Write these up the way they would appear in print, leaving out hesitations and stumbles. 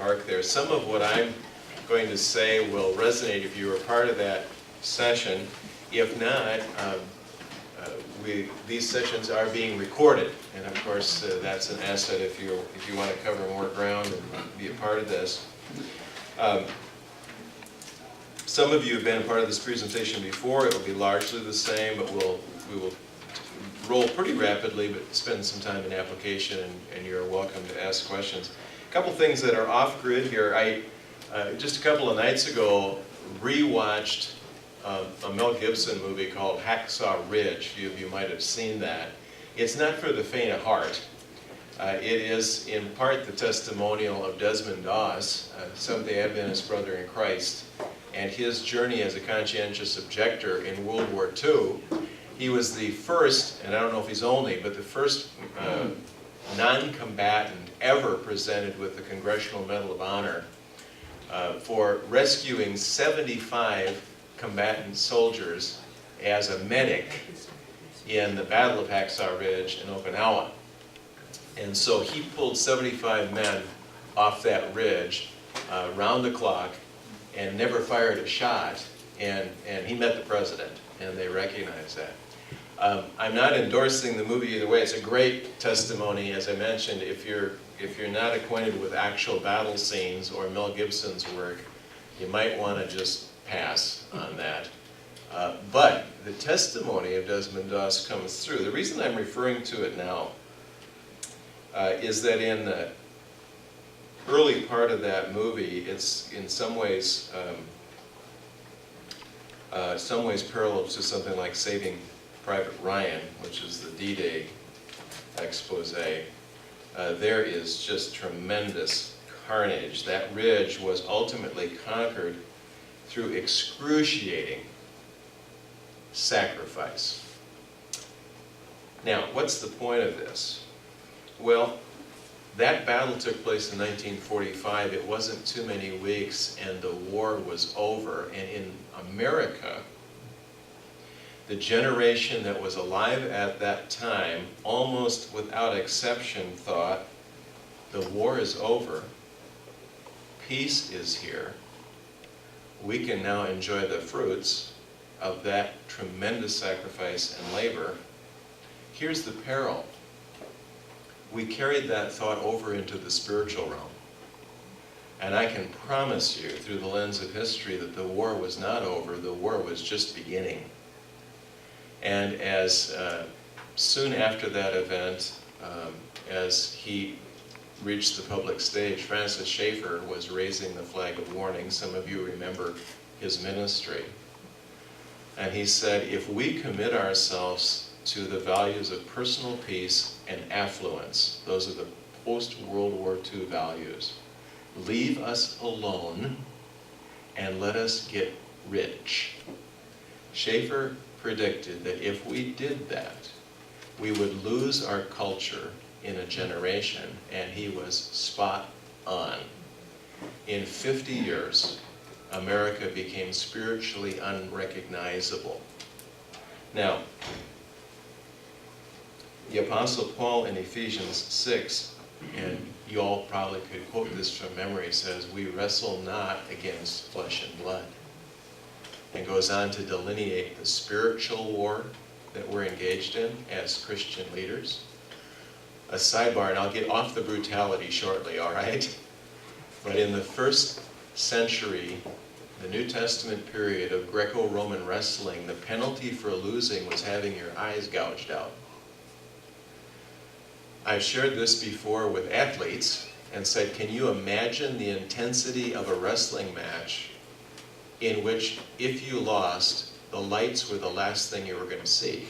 park there. Some of what I'm going to say will resonate if you were part of that session. If not, these sessions are being recorded, and of course that's an asset if you want to cover more ground and be a part of this. Some of you have been a part of this presentation before. It will be largely the same, but we will roll pretty rapidly, but spend some time in application, and you're welcome to ask questions. A couple things that are off-grid here. I just a couple of nights ago rewatched a Mel Gibson movie called Hacksaw Ridge. A few of you might have seen that. It's not for the faint of heart. It is in part the testimonial of Desmond Doss, Seventh-day Adventist brother in Christ, and his journey as a conscientious objector in World War II. He was the first, and I don't know if he's only, but the first non-combatant ever presented with the Congressional Medal of Honor for rescuing 75 combatant soldiers as a medic in the Battle of Hacksaw Ridge in Okinawa. And so he pulled 75 men off that ridge round the clock and never fired a shot, and he met the president, and they recognized that. I'm not endorsing the movie either way. It's a great testimony, as I mentioned. If you're not acquainted with actual battle scenes or Mel Gibson's work, you might want to just pass on that. But the testimony of Desmond Doss comes through. The reason I'm referring to it now is that in the early part of that movie, it's in some ways parallel to something like Saving Private Ryan, which is the D-Day expose. There is just tremendous carnage. That ridge was ultimately conquered through excruciating sacrifice. Now, what's the point of this? Well, that battle took place in 1945. It wasn't too many weeks and the war was over. And in America, the generation that was alive at that time, almost without exception, thought, the war is over, peace is here, we can now enjoy the fruits of that tremendous sacrifice and labor. Here's the peril. We carried that thought over into the spiritual realm. And I can promise you, through the lens of history, that the war was not over, the war was just beginning. And as soon after that event, as he reached the public stage, Francis Schaeffer was raising the flag of warning. Some of you remember his ministry. And he said, if we commit ourselves to the values of personal peace and affluence, those are the post-World War II values, leave us alone and let us get rich. Schaeffer predicted that if we did that, we would lose our culture in a generation, and he was spot on. In 50 years, America became spiritually unrecognizable. Now, the Apostle Paul in Ephesians 6, and you all probably could quote this from memory, says, we wrestle not against flesh and blood. And goes on to delineate the spiritual war that we're engaged in as Christian leaders. A sidebar, and I'll get off the brutality shortly, all right? But in the first century, the New Testament period of Greco-Roman wrestling, the penalty for losing was having your eyes gouged out. I've shared this before with athletes and said, can you imagine the intensity of a wrestling match in which, if you lost, the lights were the last thing you were going to see?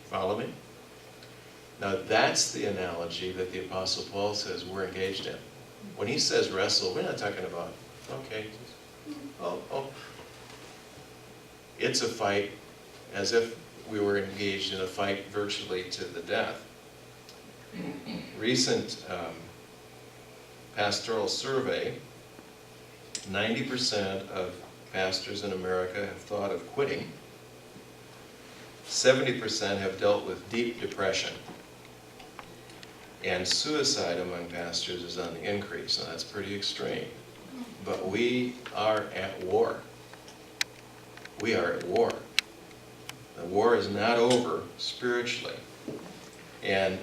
Follow me? Now that's the analogy that the Apostle Paul says we're engaged in. When he says wrestle, we're not talking about, okay, it's a fight as if we were engaged in a fight virtually to the death. Recent pastoral survey, 90% of pastors in America have thought of quitting. 70% have dealt with deep depression. And suicide among pastors is on the increase. Now that's pretty extreme. But we are at war. We are at war. The war is not over spiritually. And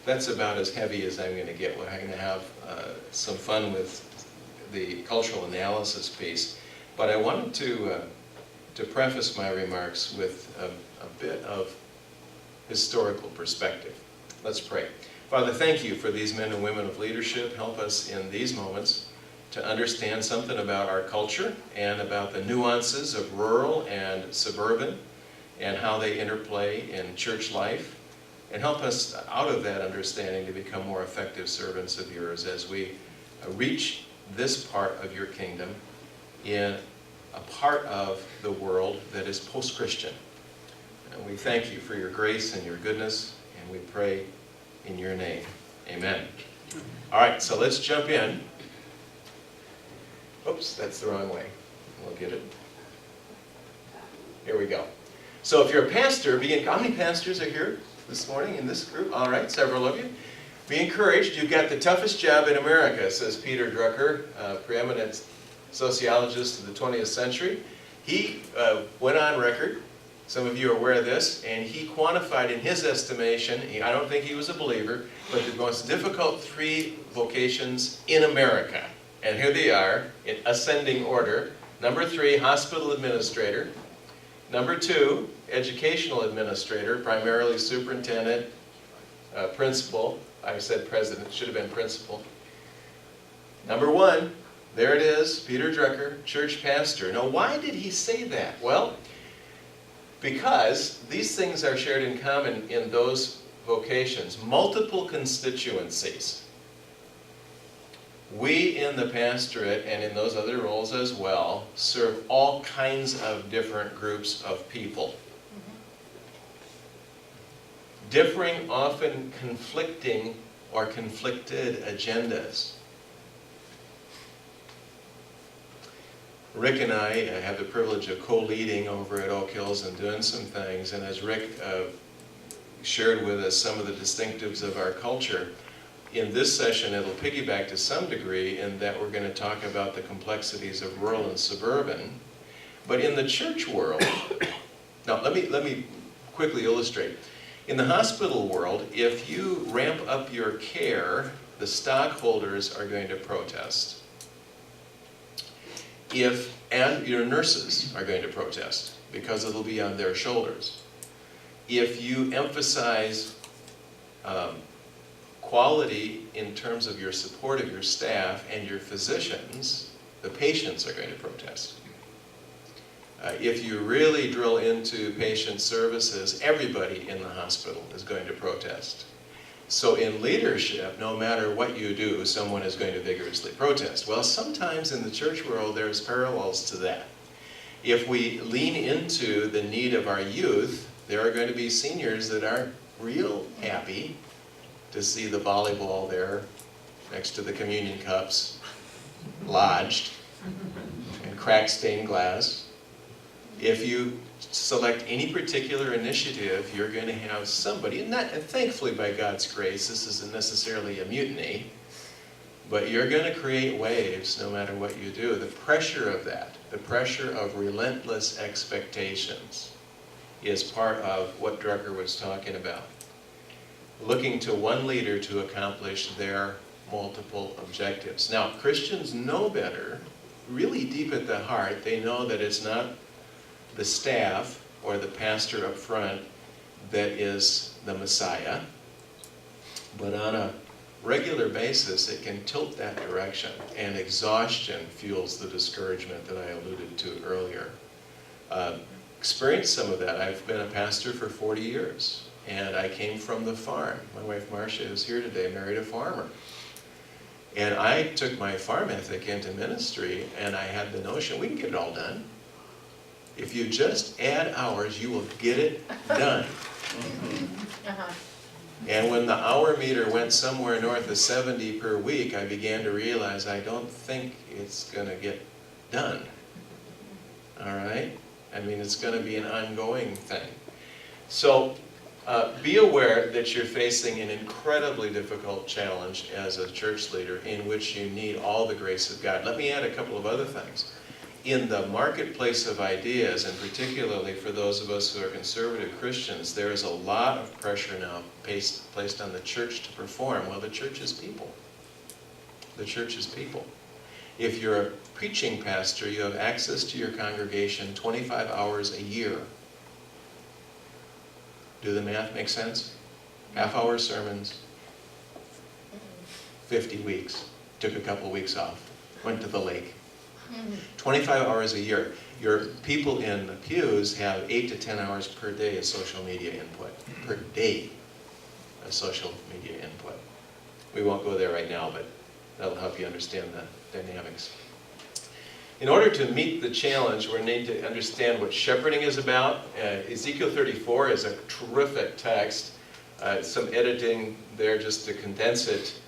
that's about as heavy as I'm going to get. We're going to have some fun with the cultural analysis piece. But I wanted to preface my remarks with a bit of historical perspective. Let's pray. Father, thank you for these men and women of leadership. Help us in these moments to understand something about our culture and about the nuances of rural and suburban and how they interplay in church life. And help us out of that understanding to become more effective servants of yours as we reach this part of your kingdom in a part of the world that is post-Christian. And we thank you for your grace and your goodness, and we pray in your name. Amen. All right, so let's jump in. Oops, that's the wrong way. We'll get it. Here we go. So if you're a pastor, how many pastors are here this morning in this group? All right, several of you. Be encouraged. You've got the toughest job in America, says Peter Drucker, preeminent sociologist of the 20th century. He went on record, some of you are aware of this, and he quantified in his estimation, I don't think he was a believer, but the most difficult 3 vocations in America. And here they are, in ascending order. Number 3, hospital administrator. Number 2, educational administrator, primarily superintendent, principal. I said president, should have been principal. Number 1, there it is, Peter Drucker, church pastor. Now, why did he say that? Well, because these things are shared in common in those vocations. Multiple constituencies. We in the pastorate and in those other roles as well serve all kinds of different groups of people. Differing, often conflicting or conflicted agendas. Rick and I have the privilege of co-leading over at Oak Hills and doing some things, and as Rick shared with us some of the distinctives of our culture, in this session it'll piggyback to some degree in that we're going to talk about the complexities of rural and suburban. But in the church world, now let me quickly illustrate. In the hospital world, if you ramp up your care, the stockholders are going to protest. And your nurses are going to protest because it'll be on their shoulders. If you emphasize quality in terms of your support of your staff and your physicians, the patients are going to protest. If you really drill into patient services, everybody in the hospital is going to protest. So in leadership, no matter what you do, someone is going to vigorously protest. Well, sometimes in the church world, there's parallels to that. If we lean into the need of our youth, there are going to be seniors that aren't real happy to see the volleyball there next to the communion cups lodged and cracked stained glass. If you select any particular initiative, you're going to have somebody, and thankfully by God's grace, this isn't necessarily a mutiny, but you're going to create waves no matter what you do. The pressure of that, the pressure of relentless expectations, is part of what Drucker was talking about. Looking to one leader to accomplish their multiple objectives. Now, Christians know better, really deep at the heart, they know that it's not the staff or the pastor up front that is the Messiah, but on a regular basis it can tilt that direction, and exhaustion fuels the discouragement that I alluded to earlier. Experienced some of that. I've been a pastor for 40 years, and I came from the farm. My wife Marcia is here today, married a farmer. And I took my farm ethic into ministry, and I had the notion, we can get it all done. If you just add hours, you will get it done. And when the hour meter went somewhere north of 70 per week, I began to realize I don't think it's going to get done. All right? I mean, it's going to be an ongoing thing. So Be aware that you're facing an incredibly difficult challenge as a church leader in which you need all the grace of God. Let me add a couple of other things. In the marketplace of ideas, and particularly for those of us who are conservative Christians, there is a lot of pressure now placed on the church to perform. Well, the church is people. The church is people. If you're a preaching pastor, you have access to your congregation 25 hours a year. Do the math make sense? Half-hour sermons, 50 weeks. Took a couple weeks off. Went to the lake. 25 hours a year. Your people in the pews have 8 to 10 hours per day of social media input. Per day of social media input. We won't go there right now, but that'll help you understand the dynamics. In order to meet the challenge, we need to understand what shepherding is about. Ezekiel 34 is a terrific text. Some editing there just to condense it.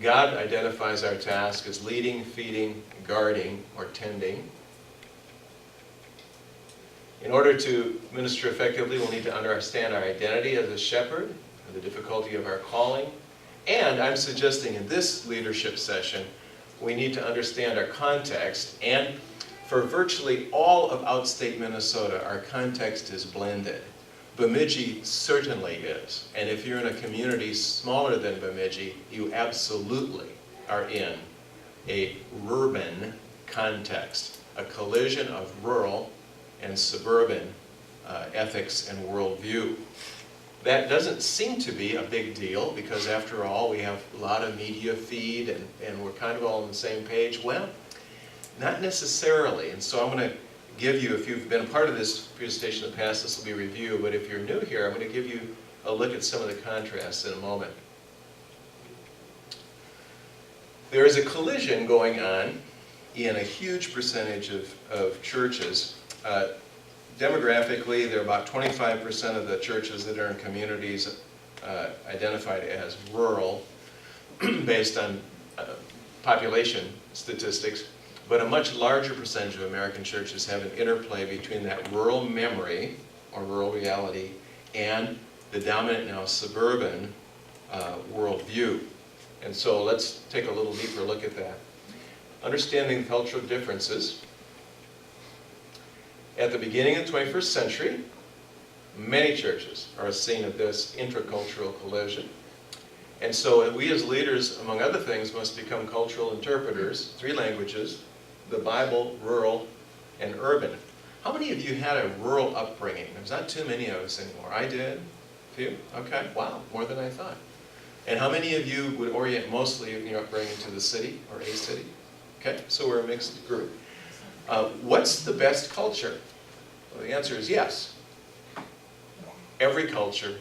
God identifies our task as leading, feeding, guarding, or tending. In order to minister effectively, we'll need to understand our identity as a shepherd and the difficulty of our calling. And I'm suggesting in this leadership session, we need to understand our context. And for virtually all of outstate Minnesota, our context is blended. Bemidji certainly is. And if you're in a community smaller than Bemidji, you absolutely are in a urban context, a collision of rural and suburban ethics and worldview. That doesn't seem to be a big deal because after all, we have a lot of media feed and we're kind of all on the same page. Well, not necessarily. And so I'm going to give you, if you've been a part of this presentation in the past, this will be a review, but if you're new here, I'm going to give you a look at some of the contrasts in a moment. There is a collision going on in a huge percentage of churches. Demographically, there are about 25% of the churches that are in communities identified as rural based on population statistics, but a much larger percentage of American churches have an interplay between that rural memory or rural reality and the dominant now suburban worldview. And so let's take a little deeper look at that. Understanding cultural differences. At the beginning of the 21st century, many churches are a scene of this intercultural collision. And so we as leaders, among other things, must become cultural interpreters, 3 languages, the Bible, rural, and urban. How many of you had a rural upbringing? There's not too many of us anymore. I did. A few? Okay. Wow. More than I thought. And how many of you would orient mostly in your upbringing to the city or a city? Okay. So we're a mixed group. What's the best culture? Well, the answer is yes. Every culture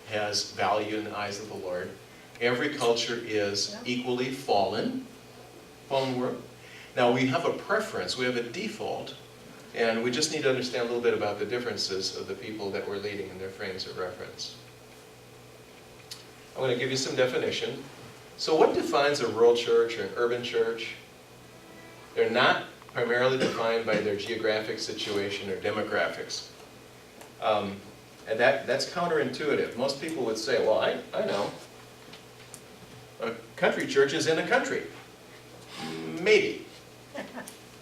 has value in the eyes of the Lord. Every culture is equally fallen world. Now we have a preference, we have a default, and we just need to understand a little bit about the differences of the people that we're leading in their frames of reference. I'm going to give you some definition. So what defines a rural church or an urban church? They're not primarily defined by their geographic situation or demographics. And that's counterintuitive. Most people would say, well, I know. A country church is in a country. Maybe.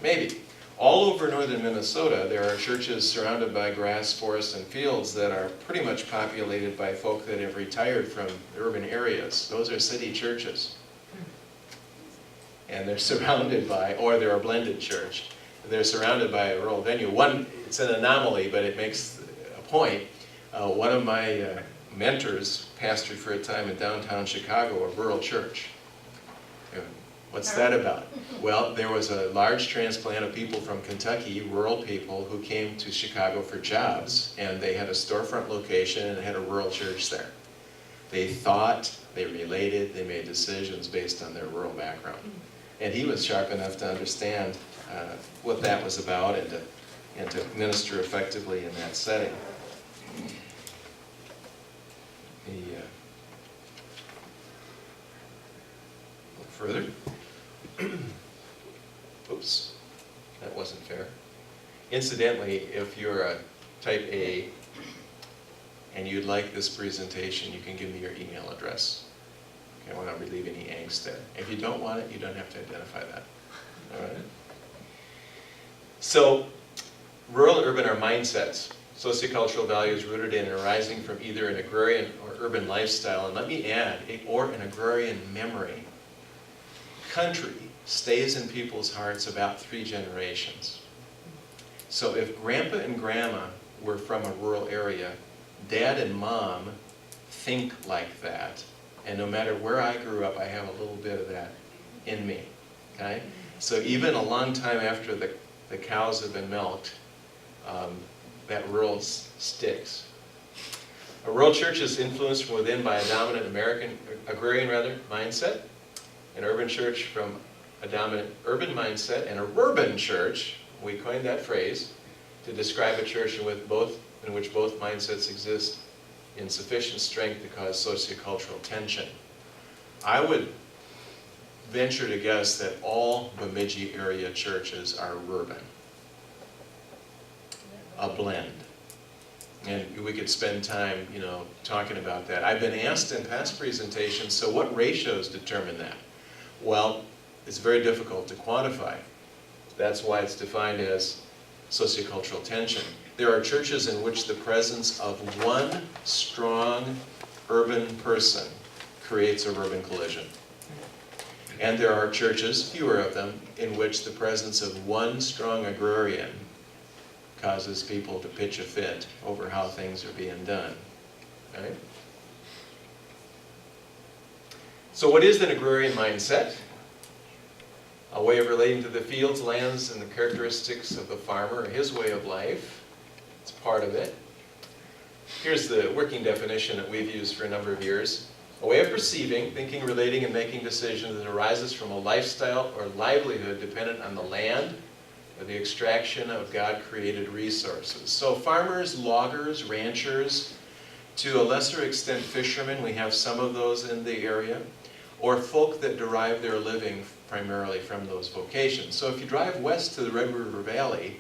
Maybe. All over northern Minnesota, there are churches surrounded by grass, forests, and fields that are pretty much populated by folk that have retired from urban areas. Those are city churches. And they're surrounded by, or they're a blended church, they're surrounded by a rural venue. One, it's an anomaly, but it makes a point. One of my mentors pastored for a time in downtown Chicago, a rural church. What's that about? Well, there was a large transplant of people from Kentucky, rural people, who came to Chicago for jobs, and they had a storefront location and had a rural church there. They thought, they related, they made decisions based on their rural background. And he was sharp enough to understand what that was about and to minister effectively in that setting. Look further. Oops, that wasn't fair. Incidentally, if you're a type A and you'd like this presentation, you can give me your email address. Okay, I want to relieve any angst there. If you don't want it, you don't have to identify that. All right? So, rural and urban are mindsets, sociocultural values rooted in and arising from either an agrarian or urban lifestyle, and let me add, or an agrarian memory. Country stays in people's hearts about 3 generations. So if grandpa and grandma were from a rural area, dad and mom think like that, and no matter where I grew up, I have a little bit of that in me, okay? So even a long time after the cows have been milked, that rural sticks. A rural church is influenced from within by a dominant agrarian mindset, an urban church from a dominant urban mindset, and a rurban church, we coined that phrase, to describe a church in which both mindsets exist in sufficient strength to cause sociocultural tension. I would venture to guess that all Bemidji area churches are rurban, a blend. And we could spend time, talking about that. I've been asked in past presentations, so what ratios determine that? Well, it's very difficult to quantify. That's why it's defined as sociocultural tension. There are churches in which the presence of one strong urban person creates a urban collision. And there are churches, fewer of them, in which the presence of one strong agrarian causes people to pitch a fit over how things are being done. Right? So what is an agrarian mindset? A way of relating to the fields, lands, and the characteristics of the farmer, or his way of life. It's part of it. Here's the working definition that we've used for a number of years. A way of perceiving, thinking, relating, and making decisions that arises from a lifestyle or livelihood dependent on the land or the extraction of God-created resources. So farmers, loggers, ranchers, to a lesser extent fishermen, we have some of those in the area, or folk that derive their living primarily from those vocations. So if you drive west to the Red River Valley,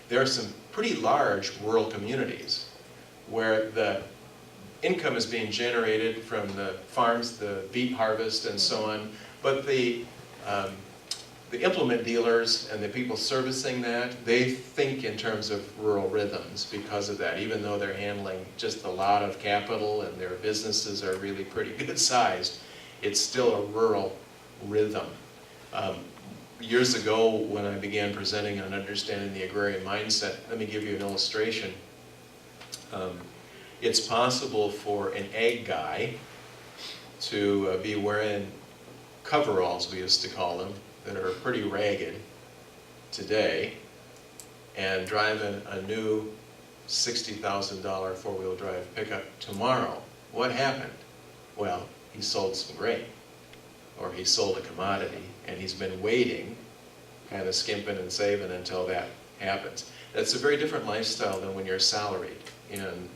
there are some pretty large rural communities where the income is being generated from the farms, the beet harvest, and so on, but the implement dealers and the people servicing that, they think in terms of rural rhythms because of that, even though they're handling just a lot of capital and their businesses are really pretty good sized. It's still a rural rhythm. Years ago, when I began presenting on understanding the agrarian mindset, let me give you an illustration. It's possible for an ag guy to be wearing coveralls, we used to call them, that are pretty ragged today, and driving a new $60,000 four-wheel drive pickup tomorrow. What happened? Well, he sold some grain, or he sold a commodity, and he's been waiting, kind of skimping and saving until that happens. That's a very different lifestyle than when you're salaried in an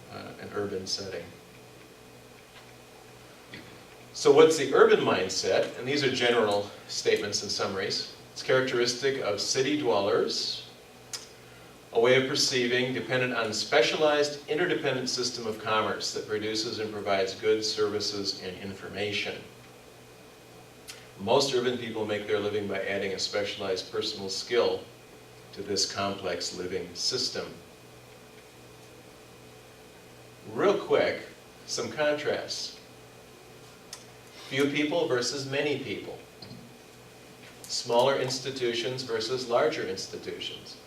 urban setting. So what's the urban mindset? And these are general statements and summaries. It's characteristic of city dwellers, a way of perceiving dependent on a specialized interdependent system of commerce that produces and provides goods, services, and information. Most urban people make their living by adding a specialized personal skill to this complex living system. Real quick, some contrasts. Few people versus many people. Smaller institutions versus larger institutions.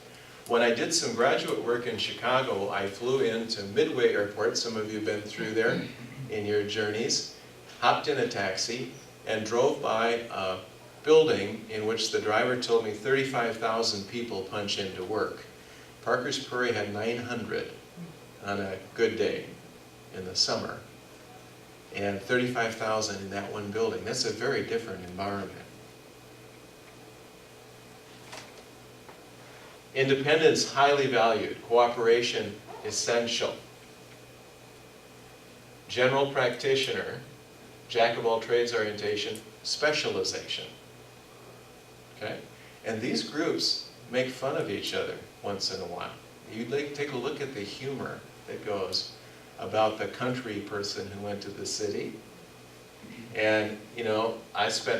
When I did some graduate work in Chicago, I flew into Midway Airport, some of you have been through there in your journeys, hopped in a taxi, and drove by a building in which the driver told me 35,000 people punch into work. Parker's Prairie had 900 on a good day in the summer, and 35,000 in that one building. That's a very different environment. Independence, highly valued. Cooperation, essential. General practitioner, jack of all trades orientation, specialization. Okay? And these groups make fun of each other once in a while. You take a look at the humor that goes. about the country person who went to the city. And, you know, Marcia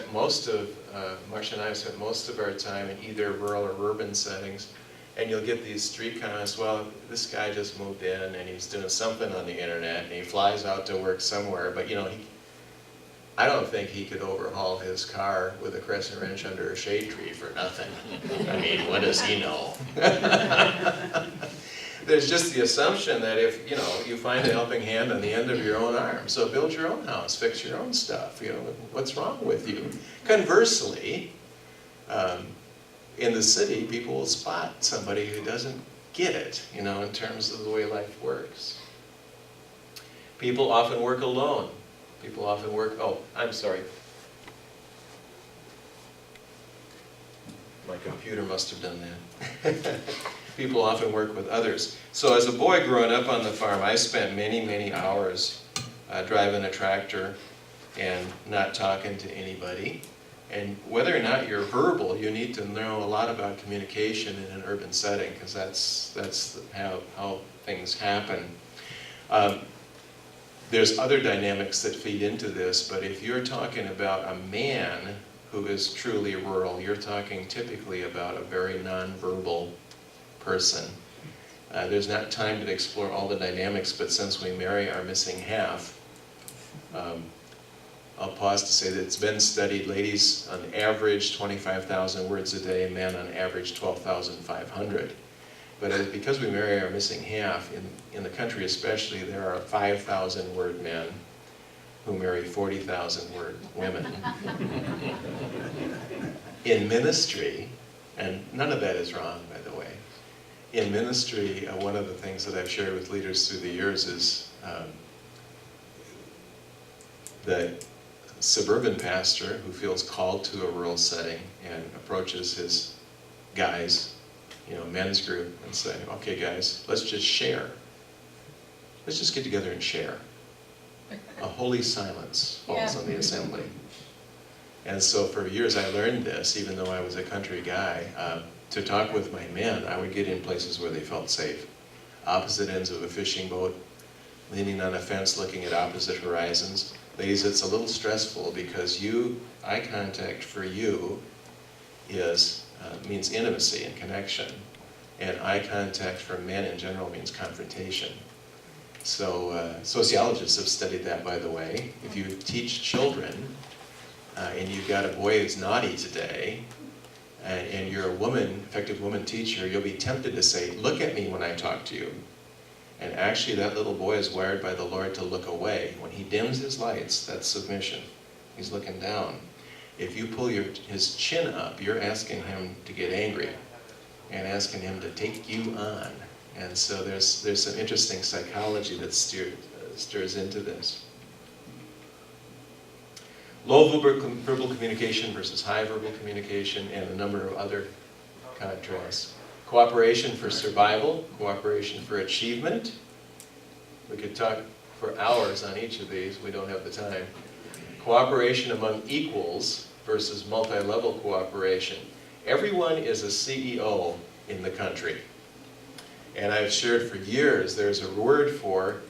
and I have spent most of our time in either rural or urban settings, and you'll get these street comments, well, this guy just moved in and he's doing something on the internet and he flies out to work somewhere, but you know, I don't think he could overhaul his car with a crescent wrench under a shade tree for nothing. I mean, what does he know? There's just the assumption that if, you know, you find a helping hand on the end of your own arm, so build your own house, fix your own stuff, you know, what's wrong with you? Conversely, in the city, people will spot somebody who doesn't get it, you know, in terms of the way life works. People often work alone. People often work, oh, I'm sorry. My computer must have done that. People often work with others. So as a boy growing up on the farm, I spent many, many hours driving a tractor and not talking to anybody. And whether or not you're verbal, you need to know a lot about communication in an urban setting, because that's how things happen. There's other dynamics that feed into this, but if you're talking about a man who is truly rural, you're talking typically about a very nonverbal person. There's not time to explore all the dynamics, but since we marry our missing half, I'll pause to say that it's been studied, ladies on average 25,000 words a day, men on average 12,500. But because we marry our missing half, in the country especially, there are 5,000 word men who marry 40,000 word women. In ministry, and none of that is wrong, by the way, in ministry, one of the things that I've shared with leaders through the years is the suburban pastor who feels called to a rural setting and approaches his guys, you know, men's group, and say, okay guys, let's just share. Let's just get together and share. A holy silence falls on the assembly. And so for years I learned this, even though I was a country guy. To talk with my men, I would get in places where they felt safe. Opposite ends of a fishing boat, leaning on a fence looking at opposite horizons. Ladies, it's a little stressful because eye contact for you means intimacy and connection. And eye contact for men in general means confrontation. So sociologists have studied that, by the way. If you teach children, and you've got a boy who's naughty today, and you're a effective woman teacher, you'll be tempted to say, look at me when I talk to you. And actually that little boy is wired by the Lord to look away. When he dims his lights, that's submission. He's looking down. If you pull his chin up, you're asking him to get angry and asking him to take you on. And so there's some interesting psychology that stirs into this. Low verbal communication versus high verbal communication, and a number of other contrasts. Cooperation for survival, cooperation for achievement. We could talk for hours on each of these, we don't have the time. Cooperation among equals versus multi-level cooperation. Everyone is a CEO in the country. And I've shared for years, there's a word for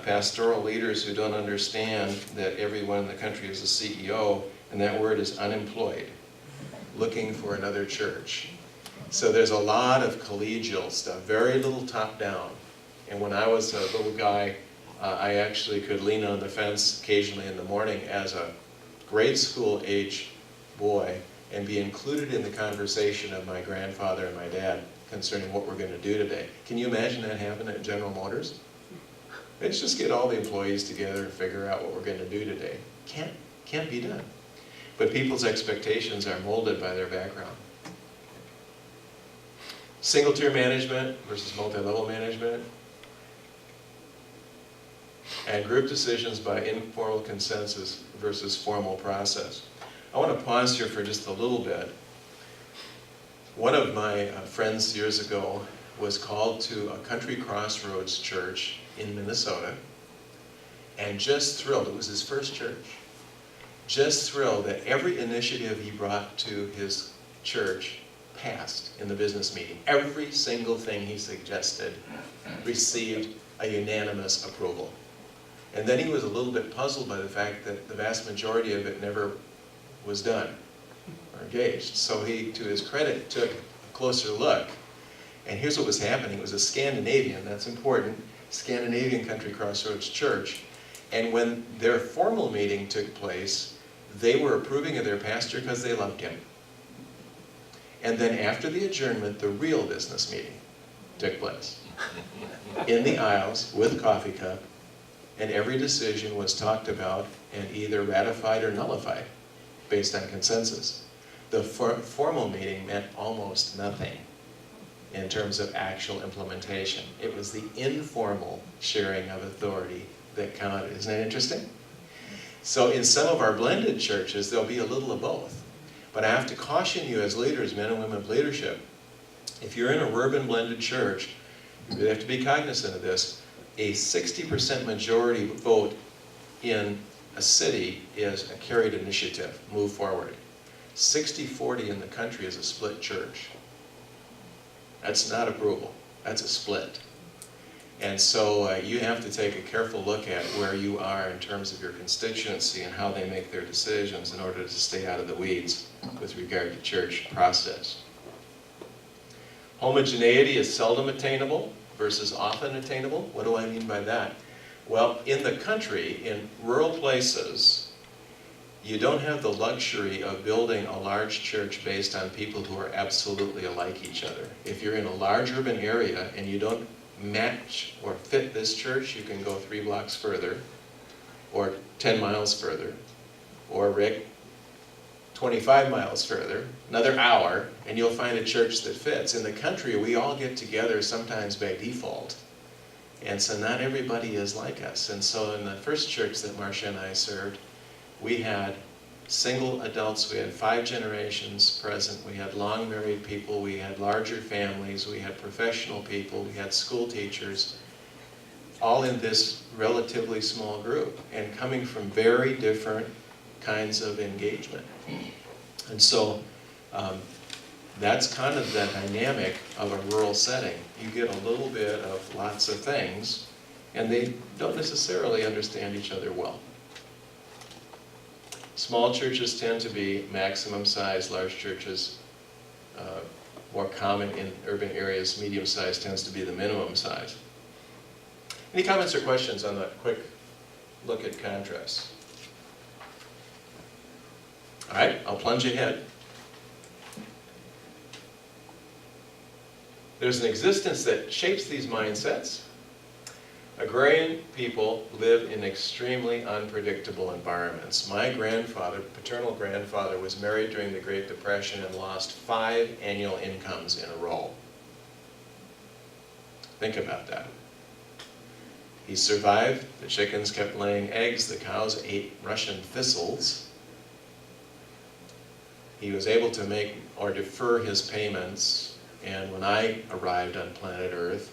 pastoral leaders who don't understand that everyone in the country is a CEO, and that word is unemployed, looking for another church. So there's a lot of collegial stuff, very little top-down. And when I was a little guy, I actually could lean on the fence occasionally in the morning as a grade school age boy and be included in the conversation of my grandfather and my dad concerning what we're going to do today. Can you imagine that happening at General Motors? Let's just get all the employees together and figure out what we're going to do today. Can't be done. But people's expectations are molded by their background. Single-tier management versus multi-level management. And group decisions by informal consensus versus formal process. I want to pause here for just a little bit. One of my friends years ago was called to a country crossroads church in Minnesota, and just thrilled, it was his first church, just thrilled that every initiative he brought to his church passed in the business meeting. Every single thing he suggested received a unanimous approval. And then he was a little bit puzzled by the fact that the vast majority of it never was done or engaged. So he, to his credit, took a closer look. And here's what was happening. It was a Scandinavian, that's important, Scandinavian Country Crossroads Church. And when their formal meeting took place, they were approving of their pastor because they loved him. And then after the adjournment, the real business meeting took place. In the aisles, with coffee cup, and every decision was talked about and either ratified or nullified based on consensus. The formal meeting meant almost nothing in terms of actual implementation. It was the informal sharing of authority that counted. Isn't that interesting? So in some of our blended churches, there'll be a little of both. But I have to caution you as leaders, men and women of leadership, if you're in a urban blended church, you have to be cognizant of this. A 60% majority vote in a city is a carried initiative, move forward. 60-40 in the country is a split church. That's not approval, that's a split. And so you have to take a careful look at where you are in terms of your constituency and how they make their decisions in order to stay out of the weeds with regard to church process. Homogeneity is seldom attainable versus often attainable. What do I mean by that? Well, in the country, in rural places, you don't have the luxury of building a large church based on people who are absolutely alike each other. If you're in a large urban area and you don't match or fit this church, you can go 3 blocks further, or 10 miles further, or Rick, 25 miles further, another hour, and you'll find a church that fits. In the country, we all get together sometimes by default. And so not everybody is like us. And so in the first church that Marcia and I served, we had single adults, we had 5 generations present, we had long married people, we had larger families, we had professional people, we had school teachers, all in this relatively small group, and coming from very different kinds of engagement. And so that's kind of the dynamic of a rural setting. You get a little bit of lots of things, and they don't necessarily understand each other well. Small churches tend to be maximum size, large churches, more common in urban areas, medium size tends to be the minimum size. Any comments or questions on that quick look at contrasts? All right, I'll plunge ahead. There's an existence that shapes these mindsets. Agrarian people live in extremely unpredictable environments. My grandfather, paternal grandfather, was married during the Great Depression and lost 5 annual incomes in a row. Think about that. He survived, the chickens kept laying eggs, the cows ate Russian thistles. He was able to make or defer his payments, and when I arrived on planet Earth,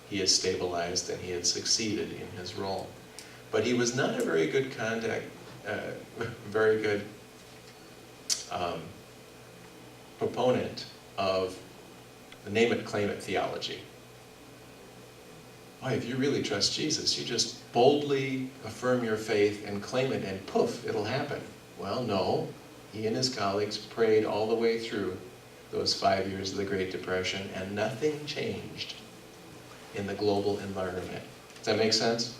he had stabilized and he had succeeded in his role. But he was not a very good proponent of the name it, claim it theology. Boy, if you really trust Jesus, you just boldly affirm your faith and claim it and poof, it'll happen. Well, no. He and his colleagues prayed all the way through those 5 years of the Great Depression, and nothing changed in the global environment. Does that make sense?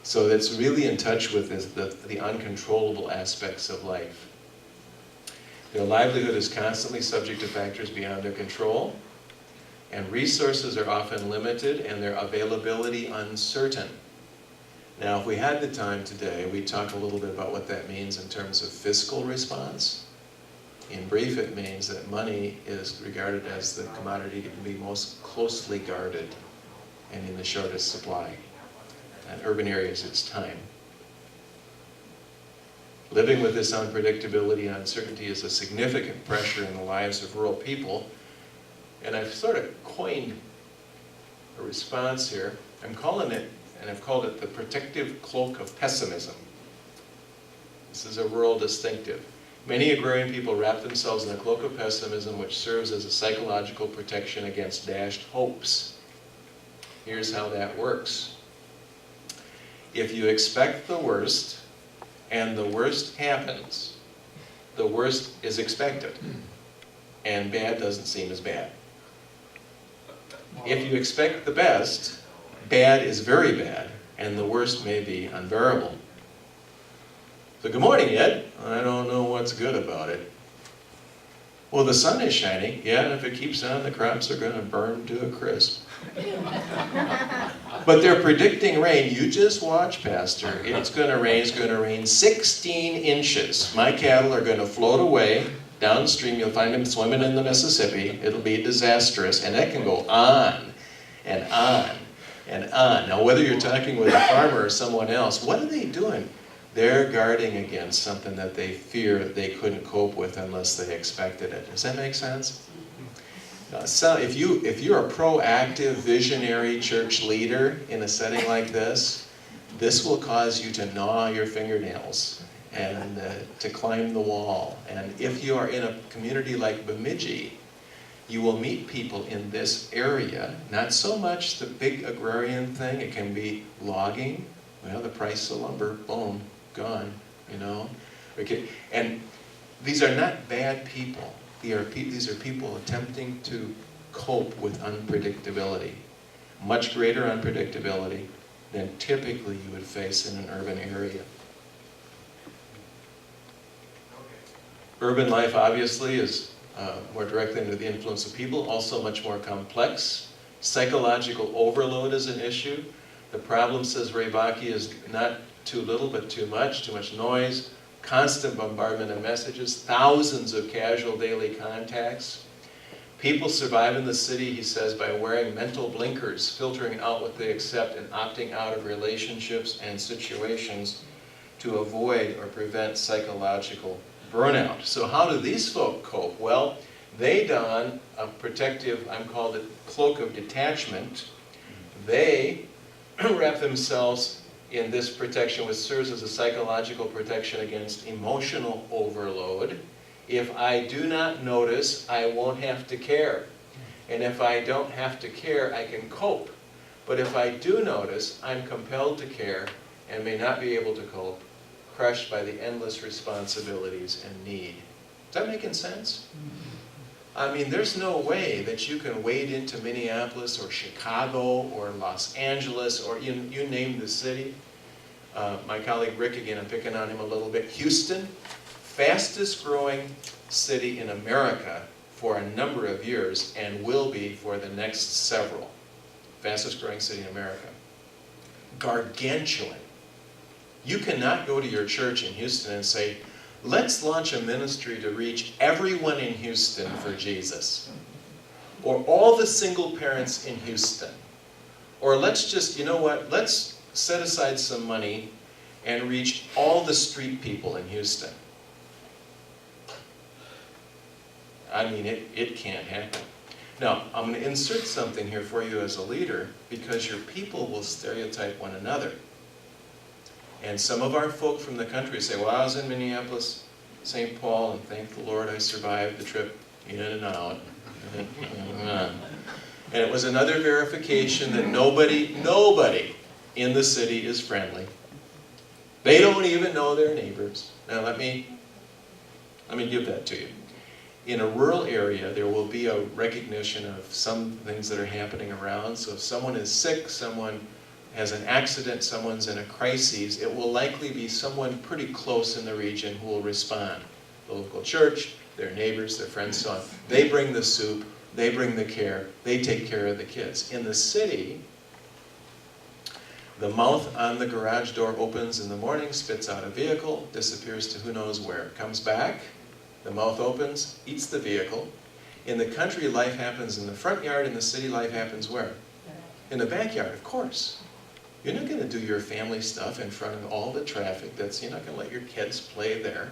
So that's really in touch with the uncontrollable aspects of life. Their livelihood is constantly subject to factors beyond their control, and resources are often limited and their availability uncertain. Now, if we had the time today, we'd talk a little bit about what that means in terms of fiscal response. In brief, it means that money is regarded as the commodity that can be most closely guarded and in the shortest supply. And urban areas, it's time. Living with this unpredictability and uncertainty is a significant pressure in the lives of rural people. And I've sort of coined a response here. I'm calling it, and I've called it the protective cloak of pessimism. This is a rural distinctive. Many agrarian people wrap themselves in a cloak of pessimism which serves as a psychological protection against dashed hopes. Here's how that works. If you expect the worst, and the worst happens, the worst is expected, and bad doesn't seem as bad. If you expect the best, bad is very bad, and the worst may be unbearable. So, good morning, Ed. I don't know what's good about it. Well, the sun is shining. Yeah, and if it keeps on, the crops are going to burn to a crisp. But they're predicting rain. You just watch, Pastor. It's going to rain. It's going to rain 16 inches. My cattle are going to float away downstream. You'll find them swimming in the Mississippi. It'll be disastrous. And that can go on and on and on. Now, whether you're talking with a farmer or someone else, what are they doing? They're guarding against something that they fear they couldn't cope with unless they expected it. Does that make sense? So if you're a proactive, visionary church leader in a setting like this will cause you to gnaw your fingernails and to climb the wall. And if you are in a community like Bemidji, you will meet people in this area, not so much the big agrarian thing, it can be logging, well, the price of lumber, boom, gone, you know. Okay. And these are not bad people. These are people attempting to cope with unpredictability. Much greater unpredictability than typically you would face in an urban area. Urban life, obviously, is more directly under the influence of people, also much more complex. Psychological overload is an issue. The problem, says Ray Bakke, is not too little but too much noise, constant bombardment of messages, thousands of casual daily contacts. People survive in the city, he says, by wearing mental blinkers, filtering out what they accept and opting out of relationships and situations to avoid or prevent psychological burnout. So how do these folk cope? Well, they don a protective, I'm called it cloak of detachment. They wrap themselves in this protection, which serves as a psychological protection against emotional overload. If I do not notice, I won't have to care. And if I don't have to care, I can cope. But if I do notice, I'm compelled to care and may not be able to cope, crushed by the endless responsibilities and need. Is that making sense? I mean, there's no way that you can wade into Minneapolis or Chicago or Los Angeles or you name the city. My colleague Rick, again, I'm picking on him a little bit. Houston, fastest growing city in America for a number of years and will be for the next several. Fastest growing city in America. Gargantuan. You cannot go to your church in Houston and say, let's launch a ministry to reach everyone in Houston for Jesus. Or all the single parents in Houston. Or let's just, you know what, let's set aside some money and reach all the street people in Houston. I mean, it can't happen. Now, I'm going to insert something here for you as a leader because your people will stereotype one another. And some of our folk from the country say, well, I was in Minneapolis, St. Paul, and thank the Lord I survived the trip in and out. And it was another verification that nobody in the city is friendly. They don't even know their neighbors. Now let me give that to you. In a rural area, there will be a recognition of some things that are happening around. So if someone is sick, someone has an accident, someone's in a crisis, it will likely be someone pretty close in the region who will respond. The local church, their neighbors, their friends, so on. They bring the soup, they bring the care, they take care of the kids. In the city, the mouth on the garage door opens in the morning, spits out a vehicle, disappears to who knows where. Comes back, the mouth opens, eats the vehicle. In the country, life happens in the front yard. In the city, life happens where? In the backyard, of course. You're not going to do your family stuff in front of all the traffic. You're not going to let your kids play there.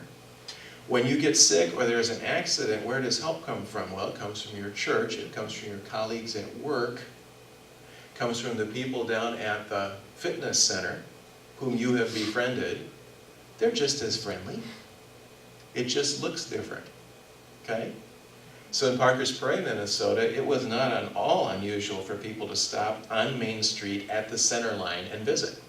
When you get sick or there's an accident, where does help come from? Well, it comes from your church. It comes from your colleagues at work. It comes from the people down at the fitness center whom you have befriended. They're just as friendly. It just looks different. Okay? So in Parkers Prairie, Minnesota, it was not at all unusual for people to stop on Main Street at the center line and visit.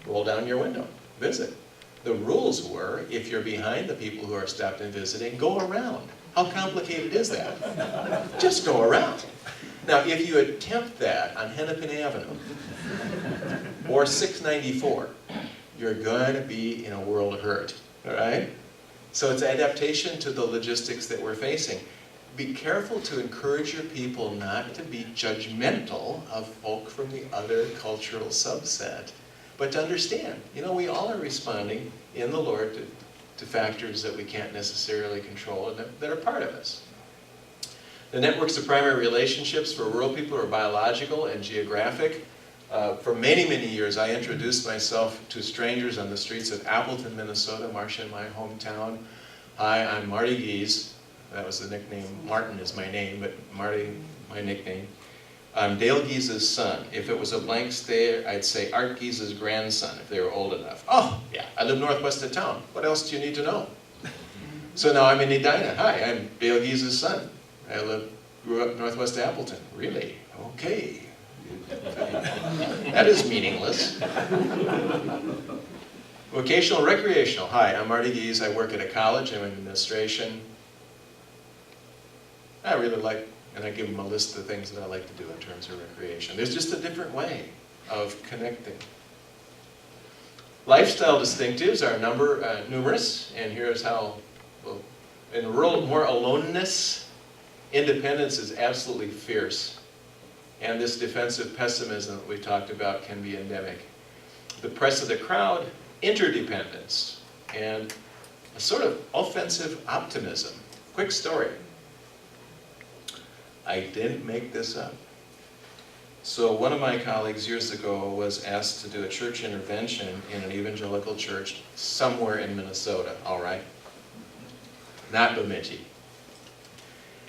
Roll down your window, visit. The rules were, if you're behind the people who are stopped and visiting, go around. How complicated is that? Just go around. Now, if you attempt that on Hennepin Avenue or 694, you're going to be in a world of hurt, all right? So it's adaptation to the logistics that we're facing. Be careful to encourage your people not to be judgmental of folk from the other cultural subset, but to understand, you know, we all are responding in the Lord to factors that we can't necessarily control and that are part of us. The networks of primary relationships for rural people are biological and geographic. For many, many years, I introduced myself to strangers on the streets of Appleton, Minnesota, Marcia, my hometown. Hi, I'm Marty Giese. That was the nickname. Martin is my name, but Marty, my nickname. I'm Dale Giese's son. If it was a blank stare, I'd say Art Giese's grandson, if they were old enough. Oh, yeah, I live northwest of town. What else do you need to know? So now I'm in Edina. Hi, I'm Dale Giese's son. I grew up northwest of Appleton. Really? Okay. That is meaningless. Vocational, recreational. Hi, I'm Marty Giese. I work at a college. I'm in administration. I really like, and I give them a list of things that I like to do in terms of recreation. There's just a different way of connecting. Lifestyle distinctives are numerous, and here's how, well, in rural, more aloneness, independence is absolutely fierce. And this defensive pessimism that we talked about can be endemic. The press of the crowd, interdependence, and a sort of offensive optimism. Quick story. I didn't make this up. So one of my colleagues years ago was asked to do a church intervention in an evangelical church somewhere in Minnesota, all right? Not Bemidji.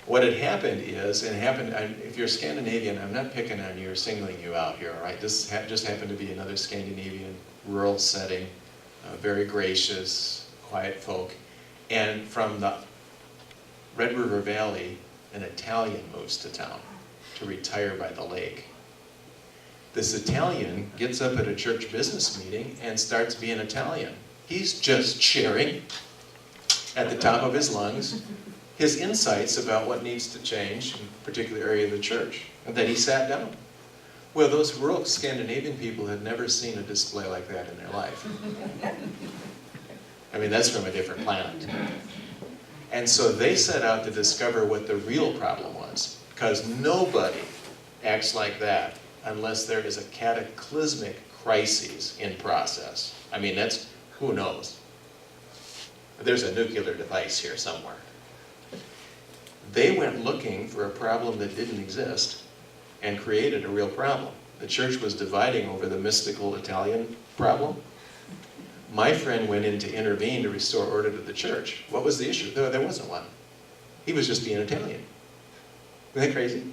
What had happened is, and it happened, if you're Scandinavian, I'm not picking on you or singling you out here, all right? This just happened to be another Scandinavian rural setting, very gracious, quiet folk. And from the Red River Valley, an Italian moves to town to retire by the lake. This Italian gets up at a church business meeting and starts being Italian. He's just sharing at the top of his lungs his insights about what needs to change in a particular area of the church. And then he sat down. Well, those rural Scandinavian people had never seen a display like that in their life. I mean, that's from a different planet. And so they set out to discover what the real problem was, because nobody acts like that unless there is a cataclysmic crisis in process. I mean, that's, who knows? There's a nuclear device here somewhere. They went looking for a problem that didn't exist and created a real problem. The church was dividing over the mystical Italian problem. My friend went in to intervene to restore order to the church. What was the issue? There wasn't one. He was just being Italian. Isn't that crazy?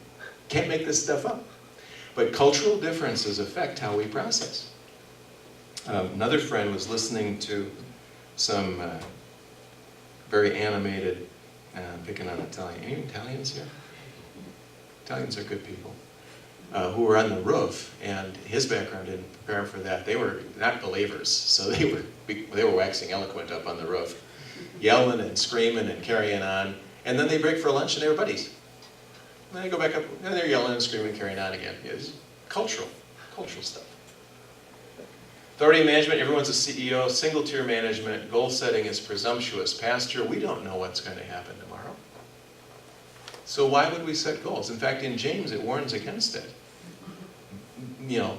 Can't make this stuff up. But cultural differences affect how we process. Another friend was listening to some very animated, picking on Italian. Any Italians here? Italians are good people. Who were on the roof, and his background didn't prepare him for that. They were not believers, so they were waxing eloquent up on the roof, yelling and screaming and carrying on. And then they break for lunch, and they were buddies. And then they go back up, and they're yelling and screaming, carrying on again. It's cultural stuff. Authority management, everyone's a CEO. Single-tier management, goal setting is presumptuous. Pastor, we don't know what's going to happen tomorrow. So why would we set goals? In fact, in James, it warns against it. You know,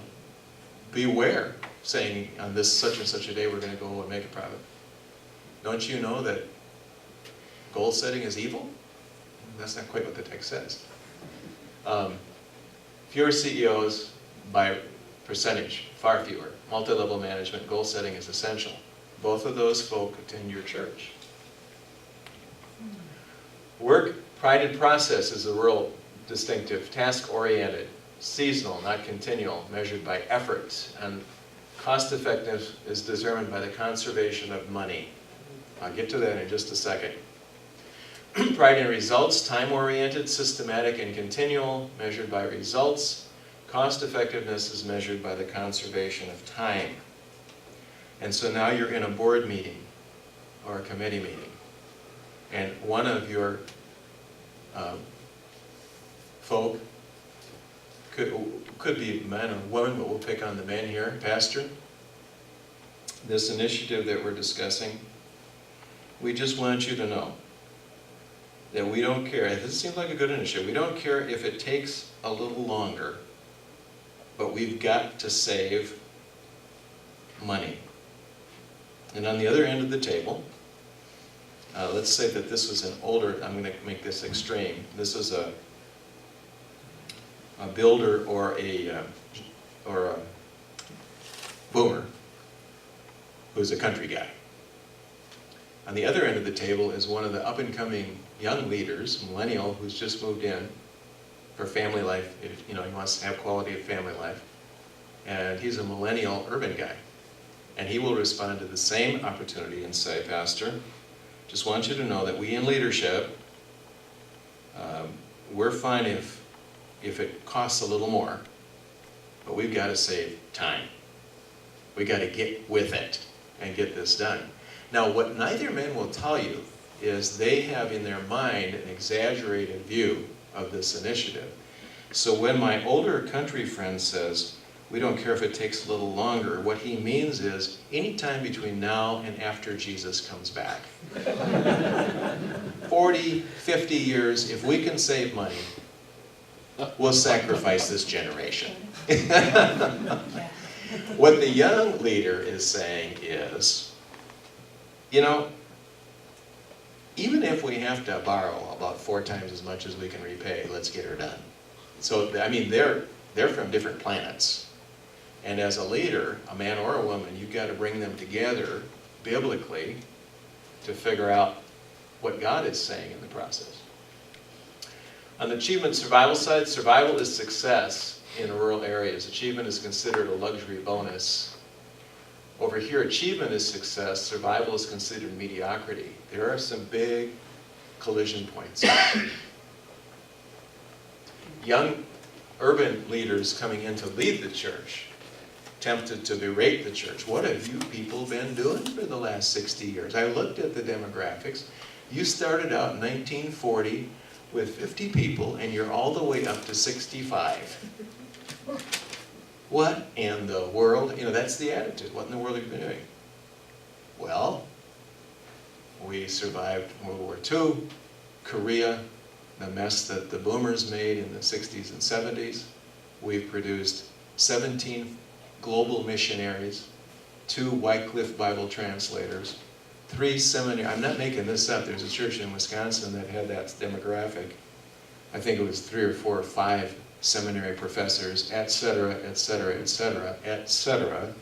beware, saying on this such and such a day we're going to go and make a profit. Don't you know that goal setting is evil? That's not quite what the text says. Fewer CEOs by percentage, far fewer. Multi-level management, goal setting is essential. Both of those folk attend your church. Work, pride and process is a real distinctive. Task-oriented, seasonal, not continual, measured by effort. And cost-effectiveness is determined by the conservation of money. I'll get to that in just a second. Pride in results, time-oriented, systematic, and continual, measured by results. Cost effectiveness is measured by the conservation of time. And so now you're in a board meeting or a committee meeting, and one of your folk, could be man or woman, but we'll pick on the men here, pastor, this initiative that we're discussing, we just want you to know that we don't care. This seems like a good initiative. We don't care if it takes a little longer, but we've got to save money. And on the other end of the table, let's say that this was an older, I'm going to make this extreme, this is a builder or a boomer who's a country guy. On the other end of the table is one of the up-and-coming young leaders, millennial, who's just moved in for family life. He wants to have quality of family life. And he's a millennial urban guy. And he will respond to the same opportunity and say, Pastor, just want you to know that we in leadership, we're fine if it costs a little more, but we've got to save time. We've got to get with it and get this done. Now, what neither man will tell you is they have in their mind an exaggerated view of this initiative. So when my older country friend says, we don't care if it takes a little longer, what he means is any time between now and after Jesus comes back. 40, 50 years, if we can save money, we'll sacrifice this generation. What the young leader is saying is, even if we have to borrow about 4 times as much as we can repay, let's get her done. So, I mean, they're from different planets. And as a leader, a man or a woman, you've got to bring them together biblically to figure out what God is saying in the process. On the achievement survival side, survival is success in rural areas. Achievement is considered a luxury bonus. Over here, achievement is success, survival is considered mediocrity. There are some big collision points. Young urban leaders coming in to lead the church, tempted to berate the church. What have you people been doing for the last 60 years? I looked at the demographics. You started out in 1940 with 50 people, and you're all the way up to 65. What in the world? That's the attitude. What in the world have you been doing? Well, we survived World War II, Korea, the mess that the boomers made in the 60s and 70s. We've produced 17 global missionaries, 2 Wycliffe Bible translators, 3 seminary. I'm not making this up. There's a church in Wisconsin that had that demographic. I think it was 3 or 4 or 5 seminary professors, etc., etc., etc., etc.,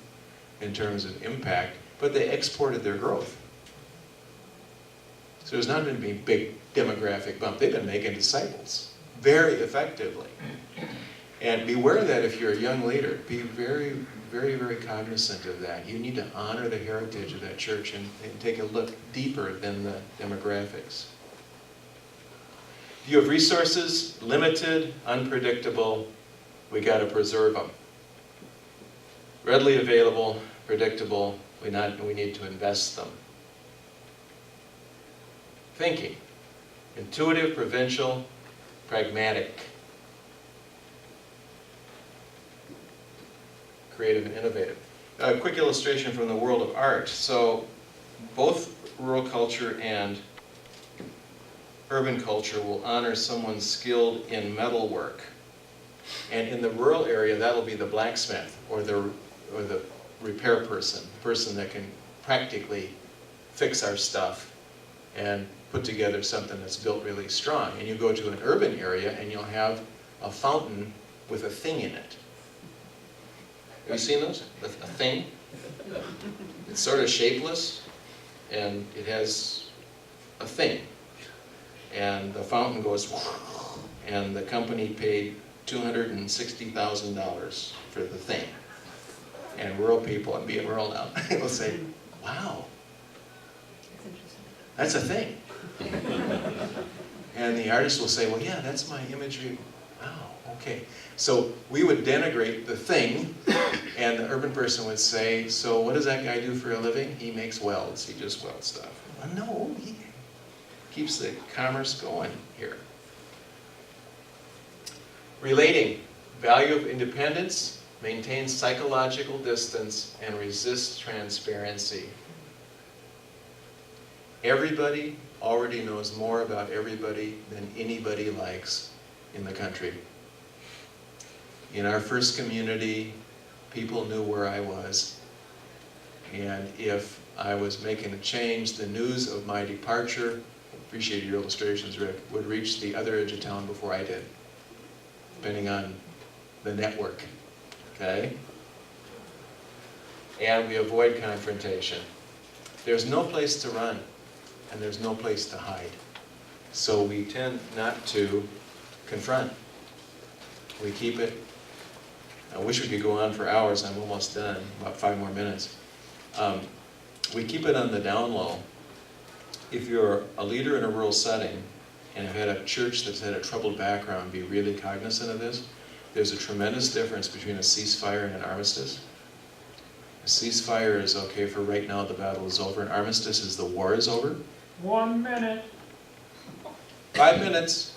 in terms of impact, but they exported their growth. So there's not going to be a big demographic bump. They've been making disciples very effectively. And beware that if you're a young leader, be very, very, very cognizant of that. You need to honor the heritage of that church and take a look deeper than the demographics. View of resources, limited, unpredictable, we got to preserve them. Readily available, predictable, we need to invest them. Thinking, intuitive, provincial, pragmatic. Creative and innovative. A quick illustration from the world of art. So both rural culture and urban culture will honor someone skilled in metalwork. And in the rural area, that'll be the blacksmith or the repair person, the person that can practically fix our stuff and put together something that's built really strong. And you go to an urban area and you'll have a fountain with a thing in it. Have you seen those? A thing? It's sort of shapeless, and it has a thing. And the fountain goes, and the company paid $260,000 for the thing. And rural people, I'm being rural now, will say, wow, that's a thing. And the artist will say, well, yeah, that's my imagery. Oh, okay. So we would denigrate the thing, and the urban person would say, so what does that guy do for a living? He makes welds. He just welds stuff. Well, no, he keeps the commerce going here. Relating. Value of independence, maintains psychological distance, and resists transparency. Everybody already knows more about everybody than anybody likes in the country. In our first community, people knew where I was. And if I was making a change, the news of my departure, appreciate your illustrations, Rick, would reach the other edge of town before I did, depending on the network, okay? And we avoid confrontation. There's no place to run, and there's no place to hide. So we tend not to confront. We keep it. I wish we could go on for hours. I'm almost done, about 5 more minutes. We keep it on the down low. If you're a leader in a rural setting and have had a church that's had a troubled background, be really cognizant of this. There's a tremendous difference between a ceasefire and an armistice. A ceasefire is okay for right now, the battle is over. An armistice is the war is over. 1 minute. 5 minutes.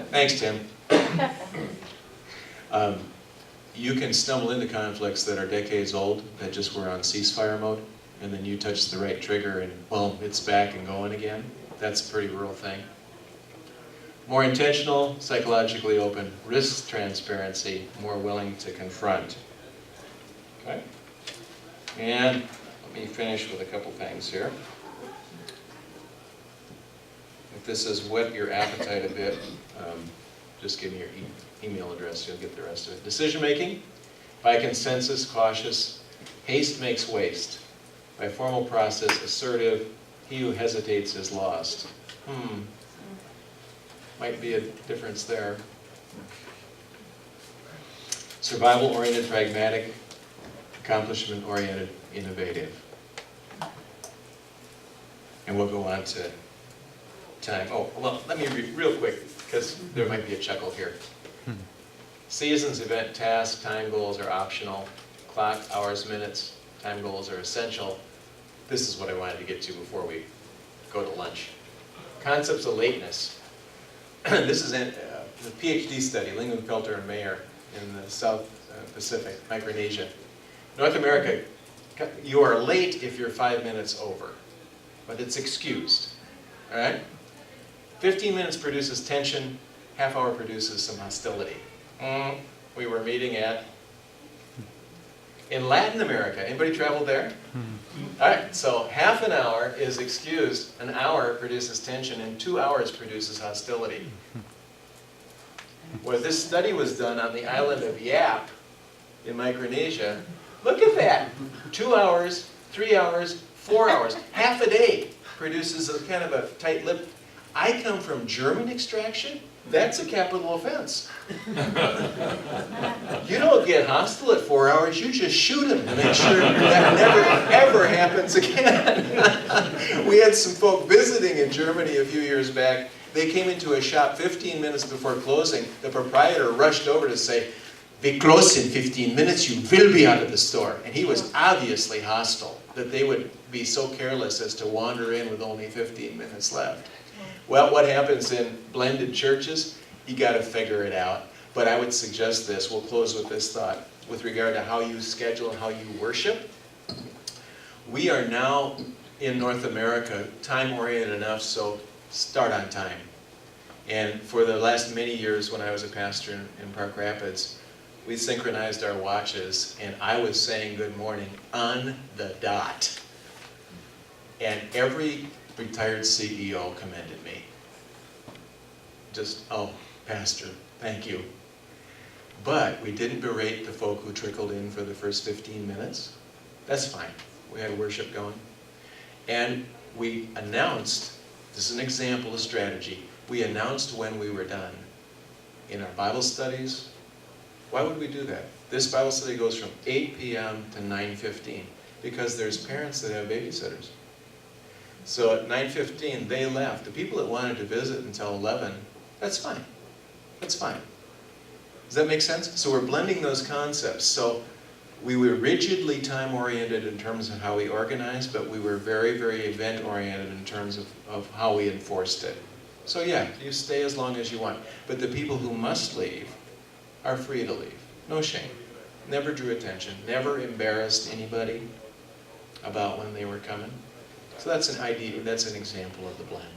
Thanks, Tim. You can stumble into conflicts that are decades old, that just were on ceasefire mode, and then you touch the right trigger and boom, it's back and going again. That's a pretty rural thing. More intentional, psychologically open, risks transparency, more willing to confront. Okay? And let me finish with a couple things here. If this has whet your appetite a bit, just give me your email address, you'll get the rest of it. Decision making, by consensus, cautious. Haste makes waste. By formal process, assertive. He who hesitates is lost. Might be a difference there. Survival-oriented, pragmatic, accomplishment-oriented, innovative. And we'll go on to time. Oh, well, let me read real quick, because there might be a chuckle here. Seasons, event, task, time goals are optional. Clock, hours, minutes, time goals are essential. This is what I wanted to get to before we go to lunch. Concepts of lateness. This is a PhD study, Lingman, Felter, and Mayer in the South Pacific, Micronesia. North America, you are late if you're 5 minutes over, but it's excused, all right? 15 minutes produces tension, half hour produces some hostility. We were meeting at, in Latin America, anybody traveled there? All right, so half an hour is excused, an hour produces tension, and 2 hours produces hostility. Where this study was done on the island of Yap in Micronesia, look at that, 2 hours, 3 hours, 4 hours, half a day produces a kind of a tight lip. I come from German extraction. That's a capital offense. You don't get hostile at 4 hours, you just shoot him to make sure that never, ever happens again. We had some folk visiting in Germany a few years back. They came into a shop 15 minutes before closing. The proprietor rushed over to say, "We close in 15 minutes, you will be out of the store." And he was obviously hostile, that they would be so careless as to wander in with only 15 minutes left. Well, what happens in blended churches? You got to figure it out. But I would suggest this. We'll close with this thought. With regard to how you schedule and how you worship, we are now in North America time-oriented enough, so start on time. And for the last many years when I was a pastor in Park Rapids, we synchronized our watches, and I was saying good morning on the dot. And every retired CEO commended me. Just, oh, Pastor, thank you. But we didn't berate the folk who trickled in for the first 15 minutes. That's fine. We had worship going. And we announced, this is an example of strategy, we announced when we were done. In our Bible studies, why would we do that? This Bible study goes from 8 p.m. to 9:15 because there's parents that have babysitters. So at 9:15, they left. The people that wanted to visit until 11, that's fine. That's fine. Does that make sense? So we're blending those concepts. So we were rigidly time-oriented in terms of how we organized, but we were very, very event-oriented in terms of how we enforced it. So yeah, you stay as long as you want. But the people who must leave are free to leave. No shame. Never drew attention. Never embarrassed anybody about when they were coming. So that's an idea, that's an example of the blend.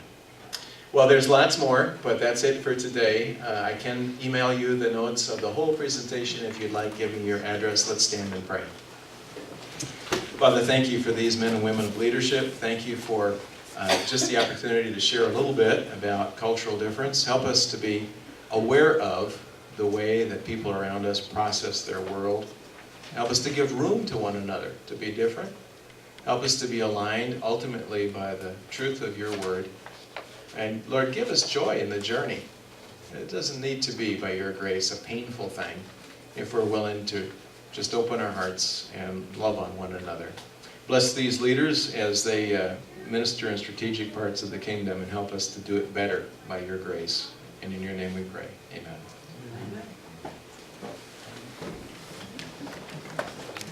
Well, there's lots more, but that's it for today. I can email you the notes of the whole presentation if you'd like. Give me your address. Let's stand and pray. Father, thank you for these men and women of leadership. Thank you for just the opportunity to share a little bit about cultural difference. Help us to be aware of the way that people around us process their world. Help us to give room to one another to be different. Help us to be aligned ultimately by the truth of your word. And Lord, give us joy in the journey. It doesn't need to be, by your grace, a painful thing if we're willing to just open our hearts and love on one another. Bless these leaders as they minister in strategic parts of the kingdom and help us to do it better by your grace. And in your name we pray. Amen.